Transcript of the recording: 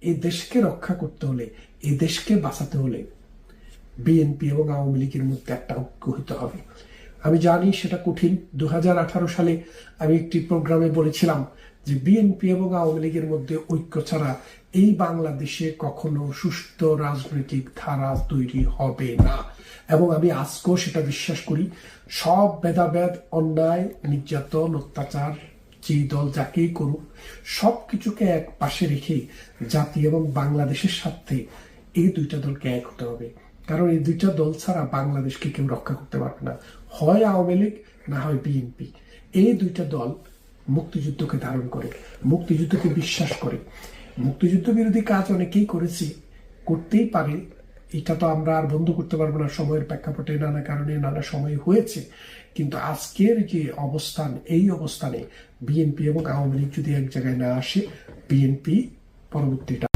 এই দেশকে রক্ষা করতে হলে, এই দেশকে বাঁচাতে হলে বিএনপি এবং আওয়ামী লীগের মধ্যে একটা ঐক্য হতে হবে। আমি জানি সেটা কঠিন। 2018 সালে আমি একটি প্রোগ্রামে বলেছিলাম যে বিএনপি এবং আওয়ামী লীগের মধ্যে ঐক্য ছাড়া এই বাংলাদেশে কখনো সুস্থ রাজনৈতিক ধারা তৈরি হবে না, এবং আমি আজকেও সেটা বিশ্বাস করি। সব ভেদাভেদ, অন্যায়, নির্যাতন, অত্যাচার যেই দল যাকেই করুক, সবকিছুকে এক পাশে রেখে জাতি এবং বাংলাদেশের স্বার্থে এই দুইটা দলকে এক হতে হবে। কারণ এই দুইটা দল ছাড়া বাংলাদেশকে কেউ রক্ষা করতে পারবে না, হয় আওয়ামী লীগ না হয় বিএনপি। এই দুইটা দল মুক্তিযুদ্ধকে ধারণ করে, মুক্তিযুদ্ধকে বিশ্বাস করে। মুক্তিযুদ্ধ বিরোধী কাজ অনেকেই করেছে, করতেই পারে, এটা তো আমরা আর বন্ধ করতে পারবো না। সময়ের প্রেক্ষাপটে নানা কারণে নানা সময় হয়েছে, কিন্তু আজকের যে অবস্থান, এই অবস্থানে বিএনপি এবং আওয়ামী লীগ যদি এক জায়গায় না আসে, বিএনপি পরবর্তীটা